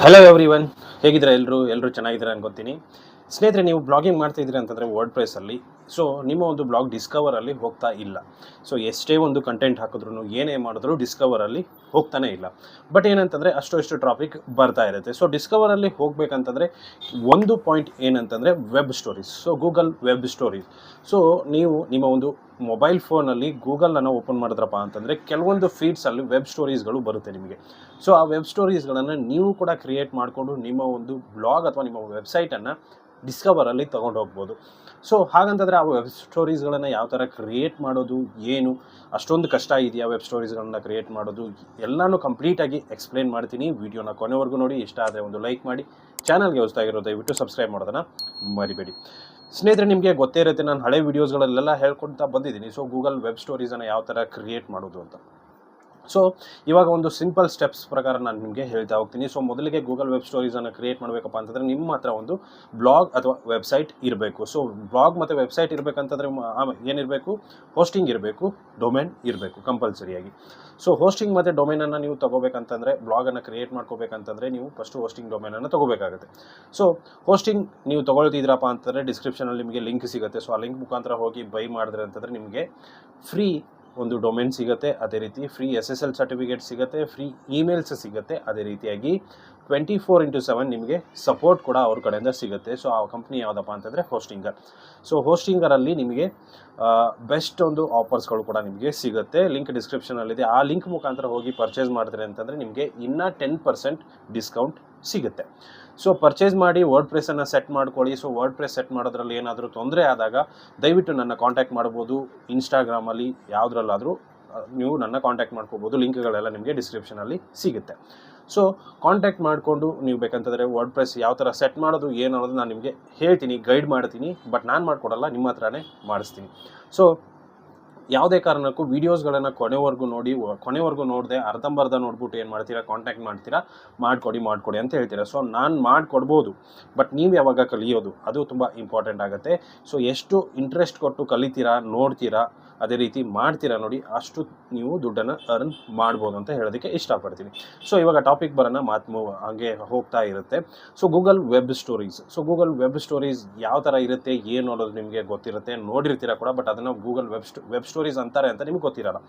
Hello everyone, ಹೇಗಿದ್ದೀರಾ? ಎಲ್ಲರೂ ಚೆನ್ನಾಗಿದ್ದೀರಾ ಅನ್ಕೋತೀನಿ. ಸ್ನೇಹಿತರೆ, ನೀವು ಬ್ಲಾಗಿಂಗ್ ಮಾಡ್ತಾಯಿದ್ದೀರಿ ಅಂತಂದರೆ ವರ್ಡ್ ಪ್ರೆಸ್ಸಲ್ಲಿ, ಸೊ ನಿಮ್ಮ ಒಂದು ಬ್ಲಾಗ್ ಡಿಸ್ಕವರಲ್ಲಿ ಹೋಗ್ತಾ ಇಲ್ಲ. ಸೊ ಎಷ್ಟೇ ಒಂದು ಕಂಟೆಂಟ್ ಹಾಕಿದ್ರು ಏನೇ ಮಾಡಿದ್ರು ಡಿಸ್ಕವರಲ್ಲಿ ಹೋಗ್ತಾನೆ ಇಲ್ಲ. ಬಟ್ ಏನಂತಂದರೆ ಅಷ್ಟು ಟ್ರಾಫಿಕ್ ಬರ್ತಾ ಇರುತ್ತೆ. ಸೊ ಡಿಸ್ಕವರಲ್ಲಿ ಹೋಗಬೇಕಂತಂದರೆ ಒಂದು ಪಾಯಿಂಟ್ ಏನಂತಂದರೆ web stories. So Google web stories. So ನೀವು ನಿಮ್ಮ ಒಂದು ಮೊಬೈಲ್ ಫೋನಲ್ಲಿ ಗೂಗಲನ್ನು ಓಪನ್ ಮಾಡಿದ್ರಪ್ಪ ಅಂತಂದರೆ ಕೆಲವೊಂದು ಫೀಡ್ಸಲ್ಲಿ ವೆಬ್ ಸ್ಟೋರೀಸ್ಗಳು ಬರುತ್ತೆ ನಿಮಗೆ. ಸೊ ಆ ವೆಬ್ ಸ್ಟೋರೀಸ್ಗಳನ್ನು ನೀವು ಕೂಡ ಕ್ರಿಯೇಟ್ ಮಾಡಿಕೊಂಡು ನಿಮ್ಮ ಒಂದು ಬ್ಲಾಗ್ ಅಥವಾ ನಿಮ್ಮ ವೆಬ್ಸೈಟನ್ನು ಡಿಸ್ಕವರಲ್ಲಿ ತೊಗೊಂಡು ಹೋಗ್ಬೋದು. ಸೊ ಹಾಗಂತಂದರೆ ಆ ವೆಬ್ ಸ್ಟೋರೀಸ್ಗಳನ್ನು ಯಾವ ಥರ ಕ್ರಿಯೇಟ್ ಮಾಡೋದು, ಏನು ಅಷ್ಟೊಂದು ಕಷ್ಟ ಇದೆಯಾ ವೆಬ್ ಸ್ಟೋರೀಸ್ಗಳನ್ನ ಕ್ರಿಯೇಟ್ ಮಾಡೋದು, ಎಲ್ಲನೂ ಕಂಪ್ಲೀಟಾಗಿ ಎಕ್ಸ್ಪ್ಲೇನ್ ಮಾಡ್ತೀನಿ. ವಿಡಿಯೋನ ಕೊನೆವರೆಗೂ ನೋಡಿ. ಇಷ್ಟ ಆದರೆ ಒಂದು ಲೈಕ್ ಮಾಡಿ, ಚಾನಲ್ಗೆ ಹೊಸದಾಗಿರೋ ದಯವಿಟ್ಟು ಸಬ್ಸ್ಕ್ರೈಬ್ ಮಾಡೋದನ್ನು ಮರಿಬೇಡಿ. ಸ್ನೇಹಿತರೆ, ನಿಮಗೆ ಗೊತ್ತೇ ಇರುತ್ತೆ, ನಾನು ಹಳೆ ವೀಡಿಯೋಸ್ಗಳಲ್ಲೆಲ್ಲ ಹೇಳ್ಕೊಳ್ತಾ ಬಂದಿದ್ದೀನಿ. ಸೊ ಗೂಗಲ್ ವೆಬ್ ಸ್ಟೋರೀಸನ್ನು ಯಾವ ಥರ ಕ್ರಿಯೇಟ್ ಮಾಡೋದು ಅಂತ. ಸೊ ಇವಾಗ ಒಂದು ಸಿಂಪಲ್ ಸ್ಟೆಪ್ಸ್ ಪ್ರಕಾರ ನಾನು ನಿಮಗೆ ಹೇಳ್ತಾ ಹೋಗ್ತೀನಿ. ಸೊ ಮೊದಲಿಗೆ ಗೂಗಲ್ ವೆಬ್ ಸ್ಟೋರೀಸನ್ನು ಕ್ರಿಯೇಟ್ ಮಾಡಬೇಕಪ್ಪ ಅಂತಂದರೆ ನಿಮ್ಮ ಹತ್ರ ಒಂದು ಬ್ಲಾಗ್ ಅಥವಾ ವೆಬ್ಸೈಟ್ ಇರಬೇಕು. ಸೊ ಬ್ಲಾಗ್ ಮತ್ತು ವೆಬ್ಸೈಟ್ ಇರಬೇಕಂತಂದರೆ ಏನಿರಬೇಕು? ಹೋಸ್ಟಿಂಗ್ ಇರಬೇಕು, ಡೊಮೇನ್ ಇರಬೇಕು ಕಂಪಲ್ಸರಿಯಾಗಿ. ಸೊ ಹೋಸ್ಟಿಂಗ್ ಮತ್ತು ಡೊಮೇನನ್ನು ನೀವು ತೊಗೋಬೇಕಂತಂದರೆ, ಬ್ಲಾಗನ್ನು ಕ್ರಿಯೇಟ್ ಮಾಡ್ಕೋಬೇಕಂತಂದರೆ ನೀವು ಫಸ್ಟು ಹೋಸ್ಟಿಂಗ್ ಡೊಮೇನನ್ನು ತೊಗೋಬೇಕಾಗುತ್ತೆ. ಸೊ ಹೋಸ್ಟಿಂಗ್ ನೀವು ತೊಗೊಳ್ತಿದ್ದೀರಪ್ಪ ಅಂತಂದರೆ ಡಿಸ್ಕ್ರಿಪ್ಷನಲ್ಲಿ ನಿಮಗೆ ಲಿಂಕ್ ಸಿಗುತ್ತೆ. ಸೊ ಆ ಲಿಂಕ್ ಮುಖಾಂತರ ಹೋಗಿ ಬೈ ಮಾಡಿದ್ರೆ ಅಂತಂದರೆ ನಿಮಗೆ ಫ್ರೀ ಒಂದು ಡೊಮೇನ್ ಸಿಗುತ್ತೆ, ಅದೇ ರೀತಿ ಫ್ರೀ SSL ಸರ್ಟಿಫಿಕೇಟ್ ಸಿಗುತ್ತೆ, ಫ್ರೀ ಇಮೇಲ್ಸ್ ಸಿಗುತ್ತೆ, ಅದೇ ರೀತಿಯಾಗಿ 24/7 ನಿಮಗೆ ಸಪೋರ್ಟ್ ಕೂಡ ಅವ್ರ ಕಡೆಯಿಂದ ಸಿಗುತ್ತೆ. ಸೊ ಆ ಕಂಪ್ನಿ ಯಾವುದಪ್ಪ ಅಂತಂದರೆ ಹೋಸ್ಟಿಂಗರ್. ಸೊ ಹೋಸ್ಟಿಂಗರಲ್ಲಿ ನಿಮಗೆ ಬೆಸ್ಟ್ ಒಂದು ಆಫರ್ಸ್ಗಳು ಕೂಡ ನಿಮಗೆ ಸಿಗುತ್ತೆ. ಲಿಂಕ್ ಡಿಸ್ಕ್ರಿಪ್ಷನಲ್ಲಿದೆ. ಆ ಲಿಂಕ್ ಮುಖಾಂತರ ಹೋಗಿ ಪರ್ಚೇಸ್ ಮಾಡಿದ್ರೆ ಅಂತಂದರೆ ನಿಮಗೆ ಇನ್ನೂ 10% ಡಿಸ್ಕೌಂಟ್ ಸಿಗುತ್ತೆ. ಸೊ ಪರ್ಚೇಸ್ ಮಾಡಿ ವರ್ಡ್ ಪ್ರೆಸ್ಸನ್ನು ಸೆಟ್ ಮಾಡ್ಕೊಳ್ಳಿ. ಸೊ ವರ್ಡ್ ಪ್ರೆಸ್ ಸೆಟ್ ಮಾಡೋದ್ರಲ್ಲಿ ಏನಾದರೂ ತೊಂದರೆ ಆದಾಗ ದಯವಿಟ್ಟು ನನ್ನ ಕಾಂಟ್ಯಾಕ್ಟ್ ಮಾಡ್ಬೋದು. ಇನ್ಸ್ಟಾಗ್ರಾಮಲ್ಲಿ ಯಾವುದ್ರಲ್ಲಾದರೂ ನೀವು ನನ್ನ ಕಾಂಟ್ಯಾಕ್ಟ್ ಮಾಡ್ಕೋಬೋದು. ಲಿಂಕ್ಗಳೆಲ್ಲ ನಿಮಗೆ ಡಿಸ್ಕ್ರಿಪ್ಷನಲ್ಲಿ ಸಿಗುತ್ತೆ. ಸೊ ಕಾಂಟ್ಯಾಕ್ಟ್ ಮಾಡಿಕೊಂಡು ನೀವು ಬೇಕಂತಂದರೆ ವರ್ಡ್ ಪ್ರೆಸ್ ಯಾವ ಥರ ಸೆಟ್ ಮಾಡೋದು ಏನು ಅನ್ನೋದು ನಾನು ನಿಮಗೆ ಹೇಳ್ತೀನಿ, ಗೈಡ್ ಮಾಡ್ತೀನಿ. ಬಟ್ ನಾನು ಮಾಡಿಕೊಡಲ್ಲ, ನಿಮ್ಮ ಹತ್ರನೇ ಮಾಡಿಸ್ತೀನಿ. ಸೊ ಯಾವುದೇ ಕಾರಣಕ್ಕೂ ವೀಡಿಯೋಸ್ಗಳನ್ನು ಕೊನೆವರೆಗೂ ನೋಡದೆ ಅರ್ಧಂಬರ್ಧ ನೋಡ್ಬಿಟ್ಟು ಏನು ಮಾಡ್ತೀರಾ, ಕಾಂಟ್ಯಾಕ್ಟ್ ಮಾಡ್ತೀರಾ, ಮಾಡಿಕೊಡಿ ಅಂತ ಹೇಳ್ತೀರಾ. ಸೊ ನಾನು ಮಾಡಿಕೊಡ್ಬೋದು, ಬಟ್ ನೀವು ಯಾವಾಗ ಕಲಿಯೋದು ಅದು ತುಂಬ ಇಂಪಾರ್ಟೆಂಟ್ ಆಗುತ್ತೆ. ಸೊ ಎಷ್ಟು ಇಂಟ್ರೆಸ್ಟ್ ಕೊಟ್ಟು ಕಲಿತೀರಾ, ನೋಡ್ತೀರಾ, ಅದೇ ರೀತಿ ಮಾಡ್ತೀರಾ ನೋಡಿ, ಅಷ್ಟು ನೀವು ದುಡ್ಡನ್ನು ಅರ್ನ್ ಮಾಡ್ಬೋದು ಅಂತ ಹೇಳೋದಕ್ಕೆ ಇಷ್ಟಪಡ್ತೀನಿ. ಸೊ ಇವಾಗ ಟಾಪಿಕ್ ಬರೋಣ, ಹಾಗೆ ಹೋಗ್ತಾ ಇರುತ್ತೆ. So Google web stories. So Google web stories ಯಾವ ಥರ ಇರುತ್ತೆ, ಏನು ಅನ್ನೋದು ನಿಮಗೆ ಗೊತ್ತಿರುತ್ತೆ, ನೋಡಿರ್ತೀರಾ ಕೂಡ. ಬಟ್ ಅದನ್ನು ಗೂಗಲ್ ವೆಬ್ ಸ್ಟೋರೀಸ್ ಅಂತಾರೆ ಅಂತ ನಿಮಗೆ ಗೊತ್ತಿರಲ್ಲ.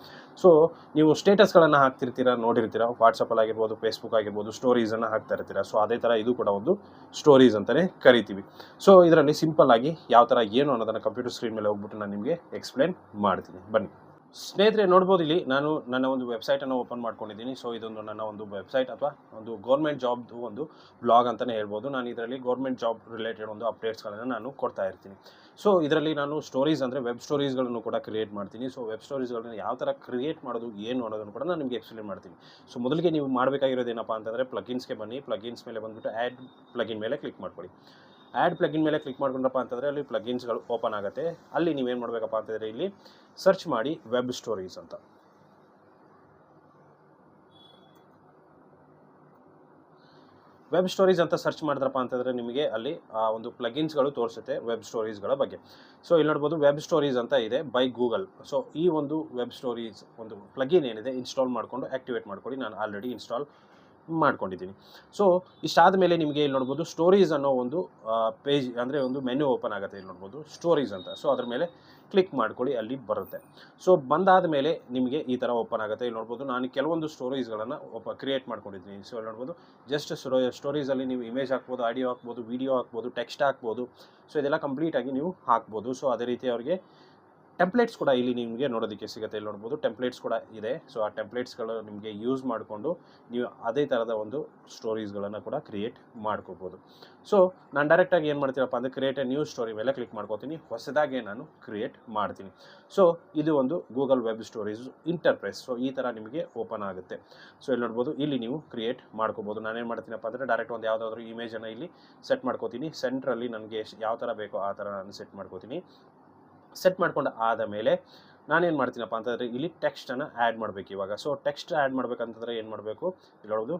ಸೊ ನೀವು ಸ್ಟೇಟಸ್ಗಳನ್ನು ಹಾಕ್ತಿರ್ತೀರಾ, ನೋಡಿರ್ತೀರಾ, ವಾಟ್ಸಪ್ಪಲ್ಲಿ ಆಗಿರ್ಬೋದು, ಫೇಸ್ಬುಕ್ ಆಗಿರ್ಬೋದು, ಸ್ಟೋರೀಸನ್ನು ಹಾಕ್ತಾ ಇರ್ತೀರಾ. ಸೊ ಅದೇ ಥರ ಇದು ಕೂಡ ಒಂದು ಸ್ಟೋರೀಸ್ ಅಂತಲೇ ಕರಿತೀವಿ. ಸೊ ಇದರಲ್ಲಿ ಸಿಂಪಲ್ ಆಗಿ ಯಾವ ಥರ ಏನು ಅನ್ನೋದನ್ನು ಕಂಪ್ಯೂಟರ್ ಸ್ಕ್ರೀನ್ ಮೇಲೆ ಹೋಗ್ಬಿಟ್ಟು ನಾನು ನಿಮಗೆ ಎಕ್ಸ್ಪ್ಲೇನ್ ಮಾಡ್ತೀನಿ, ಬನ್ನಿ. ಸ್ನೇಹಿತರೆ, ನೋಡ್ಬೋದು ಇಲ್ಲಿ ನಾನು ನನ್ನ ಒಂದು ವೆಬ್ಸೈಟನ್ನು ಓಪನ್ ಮಾಡ್ಕೊಂಡಿದ್ದೀನಿ. ಸೊ ಇದೊಂದು ನನ್ನ ಒಂದು ವೆಬ್ಸೈಟ್ ಅಥವಾ ಒಂದು ಗೌರ್ಮೆಂಟ್ ಜಾಬ್ದು ಒಂದು ಬ್ಲಾಗ್ ಅಂತಲೇ ಹೇಳ್ಬೋದು. ನಾನು ಇದರಲ್ಲಿ ಗೌರ್ಮೆಂಟ್ ಜಾಬ್ ರಿಲೇಟೆಡ್ ಒಂದು ಅಪ್ಡೇಟ್ಸ್ಗಳನ್ನು ನಾನು ಕೊಡ್ತಾ ಇರ್ತೀನಿ. ಸೊ ಇದರಲ್ಲಿ ನಾನು ಸ್ಟೋರೀಸ್ ಅಂದರೆ ವೆಬ್ ಸ್ಟೋರೀಸ್ಗಳನ್ನು ಕೂಡ ಕ್ರಿಯೇಟ್ ಮಾಡ್ತೀನಿ. ಸೊ ವೆಬ್ ಸ್ಟೋರೀಸ್ಗಳನ್ನ ಯಾವ ಥರ ಕ್ರಿಯೇಟ್ ಮಾಡೋದು ಏನು ಅನ್ನೋದನ್ನು ಕೂಡ ನಾನು ನಿಮಗೆ ಎಕ್ಸ್ಪ್ಲೇನ್ ಮಾಡ್ತೀನಿ. ಸೊ ಮೊದಲಿಗೆ ನೀವು ಮಾಡಬೇಕಾಗಿರೋದು ಏನಪ್ಪ ಅಂತಂದರೆ ಪ್ಲಗಿನ್ಸ್ಗೆ ಬನ್ನಿ. ಪ್ಲಗಿನ್ಸ್ ಮೇಲೆ ಬಂದುಬಿಟ್ಟು ಆ್ಯಡ್ ಪ್ಲಗಿನ್ ಮೇಲೆ ಕ್ಲಿಕ್ ಮಾಡ್ಕೊಳ್ಳಿ. ಆ್ಯಡ್ ಪ್ಲಗಿನ್ ಮೇಲೆ ಕ್ಲಿಕ್ ಮಾಡ್ಕೊಂಡ್ರಪ್ಪ ಅಂತಂದರೆ ಅಲ್ಲಿ ಪ್ಲಗಿನ್ಸ್ಗಳು ಓಪನ್ ಆಗುತ್ತೆ. ಅಲ್ಲಿ ನೀವೇನು ಮಾಡಬೇಕಪ್ಪ ಅಂತಂದರೆ ಇಲ್ಲಿ ಸರ್ಚ್ ಮಾಡಿ ವೆಬ್ ಸ್ಟೋರೀಸ್ ಅಂತ. ವೆಬ್ ಸ್ಟೋರೀಸ್ ಅಂತ ಸರ್ಚ್ ಮಾಡಿದ್ರಪ್ಪ ಅಂತಂದರೆ ನಿಮಗೆ ಅಲ್ಲಿ ಒಂದು ಪ್ಲಗಿನ್ಸ್ಗಳು ತೋರಿಸುತ್ತೆ ವೆಬ್ ಸ್ಟೋರೀಸ್ಗಳ ಬಗ್ಗೆ. ಸೊ ಇಲ್ಲಿ ನೋಡ್ಬೋದು ವೆಬ್ ಸ್ಟೋರೀಸ್ ಅಂತ ಇದೆ ಬೈ ಗೂಗಲ್. ಸೊ ಈ ಒಂದು ವೆಬ್ ಸ್ಟೋರೀಸ್ ಒಂದು ಪ್ಲಗಿನ್ ಏನಿದೆ ಇನ್ಸ್ಟಾಲ್ ಮಾಡಿಕೊಂಡು ಆ್ಯಕ್ಟಿವೇಟ್ ಮಾಡ್ಕೊಳ್ಳಿ. ನಾನು ಆಲ್ರೆಡಿ ಇನ್ಸ್ಟಾಲ್ ಮಾಡ್ಕೊಂಡಿದ್ದೀನಿ. ಸೊ ಇಷ್ಟಾದ ಮೇಲೆ ನಿಮಗೆ ಇಲ್ಲಿ ನೋಡ್ಬೋದು ಸ್ಟೋರೀಸ್ ಅನ್ನೋ ಒಂದು ಪೇಜ್ ಅಂದರೆ ಒಂದು ಮೆನ್ಯೂ ಓಪನ್ ಆಗುತ್ತೆ. ಇಲ್ಲಿ ನೋಡ್ಬೋದು ಸ್ಟೋರೀಸ್ ಅಂತ. ಸೊ ಅದ್ರ ಮೇಲೆ ಕ್ಲಿಕ್ ಮಾಡ್ಕೊಳ್ಳಿ, ಅಲ್ಲಿ ಬರುತ್ತೆ. ಸೊ ಬಂದಾದ ಮೇಲೆ ನಿಮಗೆ ಈ ಥರ ಓಪನ್ ಆಗುತ್ತೆ. ಇಲ್ಲಿ ನೋಡ್ಬೋದು ನಾನು ಕೆಲವೊಂದು ಸ್ಟೋರೀಸ್ಗಳನ್ನು ಕ್ರಿಯೇಟ್ ಮಾಡ್ಕೊಂಡಿದ್ದೀನಿ. ಸೊ ಇಲ್ಲಿ ನೋಡ್ಬೋದು ಜಸ್ಟ್ ಸ್ಟೋರೀಸಲ್ಲಿ ನೀವು ಇಮೇಜ್ ಹಾಕ್ಬೋದು, ಆಡಿಯೋ ಹಾಕ್ಬೋದು, ವಿಡಿಯೋ ಹಾಕ್ಬೋದು, ಟೆಕ್ಸ್ಟ್ ಹಾಕ್ಬೋದು. ಸೊ ಇದೆಲ್ಲ ಕಂಪ್ಲೀಟಾಗಿ ನೀವು ಹಾಕ್ಬೋದು. ಸೊ ಅದೇ ರೀತಿ ಅವರಿಗೆ ಟೆಂಪ್ಲೇಟ್ಸ್ ಕೂಡ ಇಲ್ಲಿ ನಿಮಗೆ ನೋಡೋದಕ್ಕೆ ಸಿಗುತ್ತೆ. ಇಲ್ಲಿ ನೋಡ್ಬೋದು ಟೆಂಪ್ಲೇಟ್ಸ್ ಕೂಡ ಇದೆ. ಸೊ ಆ ಟೆಂಪ್ಲೇಟ್ಸ್ಗಳು ನಿಮಗೆ ಯೂಸ್ ಮಾಡಿಕೊಂಡು ನೀವು ಅದೇ ಥರದ ಒಂದು ಸ್ಟೋರೀಸ್ಗಳನ್ನು ಕೂಡ ಕ್ರಿಯೇಟ್ ಮಾಡ್ಕೋಬೋದು. ಸೊ ನಾನು ಡೈರೆಕ್ಟಾಗಿ ಏನು ಮಾಡ್ತೀನಪ್ಪ ಅಂದರೆ ಕ್ರಿಯೇಟ್ ಎ ನ್ಯೂ ಸ್ಟೋರಿ ಮೇಲೆ ಕ್ಲಿಕ್ ಮಾಡ್ಕೋತೀನಿ. ಹೊಸದಾಗಿ ನಾನು ಕ್ರಿಯೇಟ್ ಮಾಡ್ತೀನಿ. ಸೊ ಇದು ಒಂದು ಗೂಗಲ್ ವೆಬ್ ಸ್ಟೋರೀಸ್ ಇಂಟರ್ಪ್ರೆಸ್. ಸೊ ಈ ಥರ ನಿಮಗೆ ಓಪನ್ ಆಗುತ್ತೆ. ಸೊ ಇಲ್ಲಿ ನೋಡ್ಬೋದು ಇಲ್ಲಿ ನೀವು ಕ್ರಿಯೇಟ್ ಮಾಡ್ಕೋಬೋದು. ನಾನೇನು ಮಾಡ್ತೀನಪ್ಪ ಅಂದರೆ ಡೈರೆಕ್ಟ್ ಒಂದು ಯಾವುದಾದ್ರೂ ಇಮೇಜನ್ನು ಇಲ್ಲಿ ಸೆಟ್ ಮಾಡ್ಕೋತೀನಿ. ಸೆಂಟ್ರಲ್ಲಿ ನನಗೆ ಯಾವ ಥರ ಬೇಕೋ ಆ ಥರ ನಾನು ಸೆಟ್ ಮಾಡ್ಕೋತೀನಿ. ಸೆಟ್ ಮಾಡ್ಕೊಂಡು ಆದ ಮೇಲೆ ನಾನೇನು ಮಾಡ್ತೀನಪ್ಪ ಅಂತಂದರೆ ಇಲ್ಲಿ ಟೆಕ್ಸ್ಟನ್ನು ಆ್ಯಡ್ ಮಾಡಬೇಕು ಇವಾಗ. ಸೊ ಟೆಕ್ಸ್ಟ್ ಆ್ಯಡ್ ಮಾಡಬೇಕಂತಂದರೆ ಏನು ಮಾಡಬೇಕು, ಇಲ್ಲಿ ನೋಡೋದು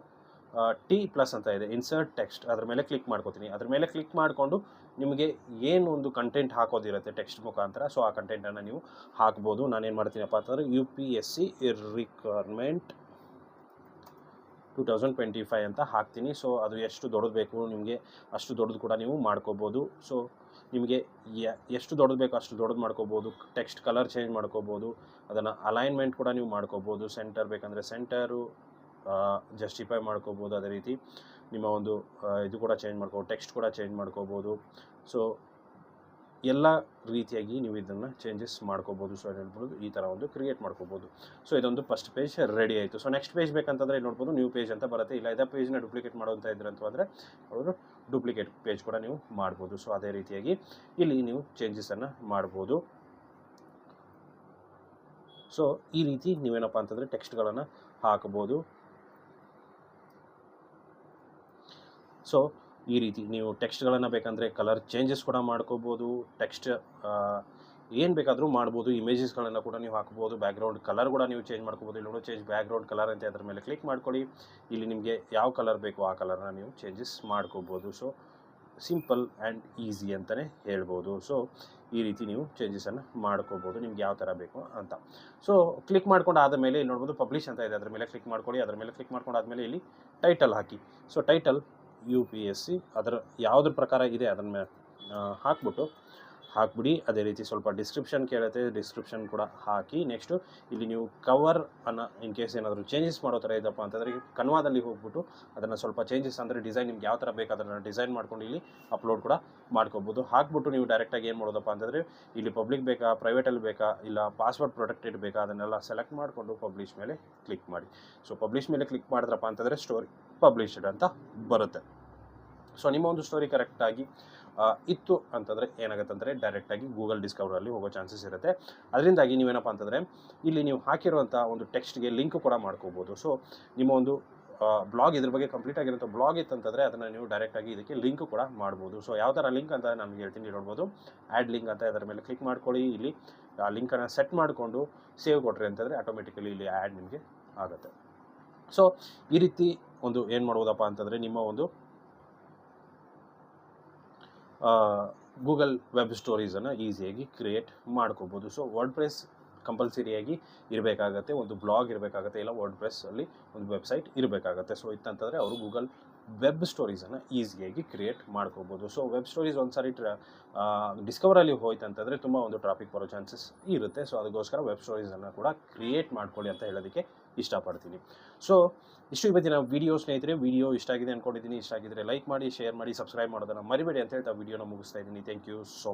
T+ ಅಂತ ಇದೆ, ಇನ್ಸರ್ಟ್ ಟೆಕ್ಸ್ಟ್. ಅದ್ರ ಮೇಲೆ ಕ್ಲಿಕ್ ಮಾಡ್ಕೋತೀನಿ. ಅದ್ರ ಮೇಲೆ ಕ್ಲಿಕ್ ಮಾಡಿಕೊಂಡು ನಿಮಗೆ ಏನು ಒಂದು ಕಂಟೆಂಟ್ ಹಾಕೋದಿರುತ್ತೆ ಟೆಕ್ಸ್ಟ್ ಮುಖಾಂತರ, ಸೊ ಆ ಕಂಟೆಂಟನ್ನು ನೀವು ಹಾಕ್ಬೋದು. ನಾನೇನು ಮಾಡ್ತೀನಪ್ಪ ಅಂತಂದರೆ UPSC ರಿಕ್ವೈರ್ಮೆಂಟ್ 2025 ಅಂತ ಹಾಕ್ತೀನಿ. ಸೊ ಅದು ಎಷ್ಟು ದೊಡ್ಡದು ಬೇಕು ನಿಮಗೆ ಅಷ್ಟು ದೊಡ್ಡದು ಕೂಡ ನೀವು ಮಾಡ್ಕೋಬೋದು. ಸೊ ನಿಮಗೆ ಎಷ್ಟು ದೊಡ್ಡದು ಬೇಕೋ ಅಷ್ಟು ದೊಡ್ಡದು ಮಾಡ್ಕೋಬೋದು. ಟೆಕ್ಸ್ಟ್ ಕಲರ್ ಚೇಂಜ್ ಮಾಡ್ಕೋಬೋದು. ಅದನ್ನು ಅಲೈನ್ಮೆಂಟ್ ಕೂಡ ನೀವು ಮಾಡ್ಕೋಬೋದು. ಸೆಂಟರ್ ಬೇಕಂದರೆ ಸೆಂಟರು ಜಸ್ಟಿಫೈ ಮಾಡ್ಕೋಬೋದು. ಅದೇ ರೀತಿ ನಿಮ್ಮ ಒಂದು ಇದು ಕೂಡ ಚೇಂಜ್ ಮಾಡ್ಕೋಬೋದು, ಟೆಕ್ಸ್ಟ್ ಕೂಡ ಚೇಂಜ್ ಮಾಡ್ಕೋಬೋದು. ಸೊ ಎಲ್ಲ ರೀತಿಯಾಗಿ ನೀವು ಇದನ್ನು ಚೇಂಜಸ್ ಮಾಡ್ಕೋಬೋದು. ಸೊ ಹೇಳ್ಬೋದು ಈ ಥರ ಒಂದು ಕ್ರಿಯೇಟ್ ಮಾಡ್ಕೋಬೋದು. ಸೊ ಇದೊಂದು ಫಸ್ಟ್ ಪೇಜ್ ರೆಡಿ ಆಯಿತು. ಸೊ ನೆಕ್ಸ್ಟ್ ಪೇಜ್ ಬೇಕಂತಂದರೆ ನೋಡ್ಬೋದು ನ್ಯೂ ಪೇಜ್ ಅಂತ ಬರುತ್ತೆ. ಇಲ್ಲ ಇದೇ ಪೇಜ್ನ ಡೂಪ್ಲಿಕೇಟ್ ಮಾಡೋಂಥ ಇದ್ರೆ ಅಂತಂದರೆ ಅವರು ಡೂಪ್ಲಿಕೇಟ್ ಪೇಜ್ ಕೂಡ ನೀವು ಮಾಡ್ಬೋದು. ಸೊ ಅದೇ ರೀತಿಯಾಗಿ ಇಲ್ಲಿ ನೀವು ಚೇಂಜಸನ್ನು ಮಾಡ್ಬೋದು. ಸೊ ಈ ರೀತಿ ನೀವೇನಪ್ಪ ಅಂತಂದರೆ ಟೆಕ್ಸ್ಟ್ಗಳನ್ನು ಹಾಕ್ಬೋದು. ಸೊ ಈ ರೀತಿ ನೀವು ಟೆಕ್ಸ್ಟ್ಗಳನ್ನು ಬೇಕಂದರೆ ಕಲರ್ ಚೇಂಜಸ್ ಕೂಡ ಮಾಡ್ಕೋಬೋದು. ಟೆಕ್ಸ್ಟ್ ಏನು ಬೇಕಾದರೂ ಮಾಡ್ಬೋದು. ಇಮೇಜಸ್ಗಳನ್ನು ಕೂಡ ನೀವು ಹಾಕ್ಬೋದು. ಬ್ಯಾಕ್ಗ್ರೌಂಡ್ ಕಲರ್ ಕೂಡ ನೀವು ಚೇಂಜ್ ಮಾಡ್ಕೋಬೋದು. ಇಲ್ಲಿ ಚೇಂಜ್ ಬ್ಯಾಕ್ಗ್ರೌಂಡ್ ಕಲರ್ ಅಂತ ಅದ್ರ ಮೇಲೆ ಕ್ಲಿಕ್ ಮಾಡ್ಕೊಳ್ಳಿ. ಇಲ್ಲಿ ನಿಮಗೆ ಯಾವ ಕಲರ್ ಬೇಕೋ ಆ ಕಲರ್ನ ನೀವು ಚೇಂಜಸ್ ಮಾಡ್ಕೋಬೋದು. ಸೊ ಸಿಂಪಲ್ ಆ್ಯಂಡ್ ಈಸಿ ಅಂತಲೇ ಹೇಳ್ಬೋದು. ಸೊ ಈ ರೀತಿ ನೀವು ಚೇಂಜಸನ್ನು ಮಾಡ್ಕೋಬೋದು ನಿಮ್ಗೆ ಯಾವ ಥರ ಬೇಕು ಅಂತ. ಸೊ ಕ್ಲಿಕ್ ಮಾಡ್ಕೊಂಡು ಆದಮೇಲೆ ಇಲ್ಲಿ ನೋಡ್ಬೋದು ಪಬ್ಲಿಷ್ ಅಂತ ಇದೆ. ಅದ್ರ ಮೇಲೆ ಕ್ಲಿಕ್ ಮಾಡ್ಕೊಳ್ಳಿ. ಅದ್ರ ಮೇಲೆ ಕ್ಲಿಕ್ ಮಾಡ್ಕೊಂಡು ಆದಮೇಲೆ ಇಲ್ಲಿ ಟೈಟಲ್ ಹಾಕಿ. ಸೊ ಟೈಟಲ್ UPSC ಅದರ ಯಾವುದ್ರ ಪ್ರಕಾರ ಇದೆ ಅದನ್ನು ಹಾಕ್ಬಿಡಿ. ಅದೇ ರೀತಿ ಸ್ವಲ್ಪ ಡಿಸ್ಕ್ರಿಪ್ಷನ್ ಕೇಳುತ್ತೆ, ಡಿಸ್ಕ್ರಿಪ್ಷನ್ ಕೂಡ ಹಾಕಿ. ನೆಕ್ಸ್ಟು ಇಲ್ಲಿ ನೀವು ಕವರ್ ಅನ್ನು ಇನ್ ಕೇಸ್ ಏನಾದರೂ ಚೇಂಜಸ್ ಮಾಡೋ ಥರ ಇದಪ್ಪ ಅಂತಂದರೆ ಕನ್ವಾದಲ್ಲಿ ಹೋಗ್ಬಿಟ್ಟು ಅದನ್ನು ಸ್ವಲ್ಪ ಚೇಂಜಸ್ ಅಂದರೆ ಡಿಸೈನ್ ನಿಮ್ಗೆ ಯಾವ ಥರ ಬೇಕು ಅದನ್ನು ಡಿಸೈನ್ ಮಾಡ್ಕೊಂಡು ಇಲ್ಲಿ ಅಪ್ಲೋಡ್ ಕೂಡ ಮಾಡ್ಕೋಬೋದು. ಹಾಕ್ಬಿಟ್ಟು ನೀವು ಡೈರೆಕ್ಟಾಗಿ ಏನು ಮಾಡೋದಪ್ಪ ಅಂತಂದರೆ ಇಲ್ಲಿ ಪಬ್ಲಿಕ್ ಬೇಕಾ, ಪ್ರೈವೇಟಲ್ಲಿ ಬೇಕಾ, ಇಲ್ಲ ಪಾಸ್ವರ್ಡ್ ಪ್ರೊಟೆಕ್ಟೆಡ್ ಬೇಕಾ ಅದನ್ನೆಲ್ಲ ಸೆಲೆಕ್ಟ್ ಮಾಡಿಕೊಂಡು ಪಬ್ಲಿಷ್ ಮೇಲೆ ಕ್ಲಿಕ್ ಮಾಡಿ. ಸೊ ಪಬ್ಲಿಷ್ ಮೇಲೆ ಕ್ಲಿಕ್ ಮಾಡಿದ್ರಪ್ಪ ಅಂತಂದರೆ ಸ್ಟೋರಿ ಪಬ್ಲಿಷ್ಡ್ ಅಂತ ಬರುತ್ತೆ. ಸೊ ನಿಮ್ಮ ಒಂದು ಸ್ಟೋರಿ ಕರೆಕ್ಟಾಗಿ ಇತ್ತು ಅಂತಂದರೆ ಏನಾಗುತ್ತೆ ಅಂದರೆ ಡೈರೆಕ್ಟಾಗಿ ಗೂಗಲ್ ಡಿಸ್ಕವರಲ್ಲಿ ಹೋಗೋ ಚಾನ್ಸಸ್ ಇರುತ್ತೆ. ಅದರಿಂದಾಗಿ ನೀವೇನಪ್ಪ ಅಂತಂದರೆ ಇಲ್ಲಿ ನೀವು ಹಾಕಿರುವಂಥ ಒಂದು ಟೆಕ್ಸ್ಟ್ಗೆ ಲಿಂಕ್ ಕೂಡ ಮಾಡ್ಕೋಬೋದು. ಸೊ ನಿಮ್ಮ ಒಂದು ಬ್ಲಾಗ್ ಇದ್ರ ಬಗ್ಗೆ ಕಂಪ್ಲೀಟ್ ಆಗಿರೋಂಥ ಬ್ಲಾಗ್ ಇತ್ತಂತಂದರೆ ಅದನ್ನು ನೀವು ಡೈರೆಕ್ಟಾಗಿ ಇದಕ್ಕೆ ಲಿಂಕ್ ಕೂಡ ಮಾಡ್ಬೋದು. ಸೊ ಯಾವ ಥರ ಲಿಂಕ್ ಅಂತ ನಾನು ಹೇಳ್ತೀನಿ ನೋಡ್ಬೋದು. ಆ್ಯಡ್ ಲಿಂಕ್ ಅಂತ ಅದರ ಮೇಲೆ ಕ್ಲಿಕ್ ಮಾಡ್ಕೊಳ್ಳಿ. ಇಲ್ಲಿ ಆ ಲಿಂಕನ್ನು ಸೆಟ್ ಮಾಡಿಕೊಂಡು ಸೇವ್ ಕೊಟ್ರಿ ಅಂತಂದರೆ ಆಟೋಮೆಟಿಕಲಿ ಇಲ್ಲಿ ಆ್ಯಡ್ ನಿಮಗೆ ಆಗುತ್ತೆ. ಸೊ ಈ ರೀತಿ ಒಂದು ಏನು ಮಾಡ್ಬೋದಪ್ಪ ಅಂತಂದರೆ ನಿಮ್ಮ ಒಂದು ಗೂಗಲ್ ವೆಬ್ ಸ್ಟೋರೀಸನ್ನು ಈಸಿಯಾಗಿ ಕ್ರಿಯೇಟ್ ಮಾಡ್ಕೋಬೋದು. ಸೊ ವರ್ಡ್ಪ್ರೆಸ್ ಕಂಪಲ್ಸರಿಯಾಗಿ ಇರಬೇಕಾಗತ್ತೆ. ಒಂದು ಬ್ಲಾಗ್ ಇರಬೇಕಾಗತ್ತೆ, ಇಲ್ಲ ವರ್ಡ್ಪ್ರೆಸ್ಸಲ್ಲಿ ಒಂದು ವೆಬ್ಸೈಟ್ ಇರಬೇಕಾಗತ್ತೆ. ಸೊ ಇತ್ತಂತಂದರೆ ಅವರು ಗೂಗಲ್ ವೆಬ್ ಸ್ಟೋರೀಸನ್ನು ಈಸಿಯಾಗಿ ಕ್ರಿಯೇಟ್ ಮಾಡ್ಕೋಬೋದು. ಸೊ ವೆಬ್ ಸ್ಟೋರೀಸ್ ಒಂದು ಸಾರಿ ಡಿಸ್ಕವರಲ್ಲಿ ಹೋಯ್ತು ಅಂತಂದರೆ ತುಂಬ ಒಂದು ಟ್ರಾಫಿಕ್ ಬರೋ ಚಾನ್ಸಸ್ ಇರುತ್ತೆ. ಸೊ ಅದಕ್ಕೋಸ್ಕರ ವೆಬ್ ಸ್ಟೋರೀಸನ್ನು ಕೂಡ ಕ್ರಿಯೇಟ್ ಮಾಡ್ಕೊಳ್ಳಿ ಅಂತ ಹೇಳೋದಕ್ಕೆ ಇಷ್ಟಪಡ್ತೀನಿ. ಸೊ ಇಷ್ಟು ಇವತ್ತಿನ ವಿಡಿಯೋ ಸ್ನೇಹಿತರೆ. ವಿಡಿಯೋ ಇಷ್ಟ ಆಗಿದೆ ಅಂದ್ಕೊಂಡಿದ್ದೀನಿ. ಇಷ್ಟ ಆಗಿದ್ರೆ ಲೈಕ್ ಮಾಡಿ, ಶೇರ್ ಮಾಡಿ, ಸಬ್ಸ್ಕ್ರೈಬ್ ಮಾಡೋದನ್ನು ಮರಿಬೇಡಿ ಅಂತ ಹೇಳ್ತಾ ವಿಡಿಯೋನ ಮುಗಿಸ್ತಾ ಇದ್ದೀನಿ. Thank you so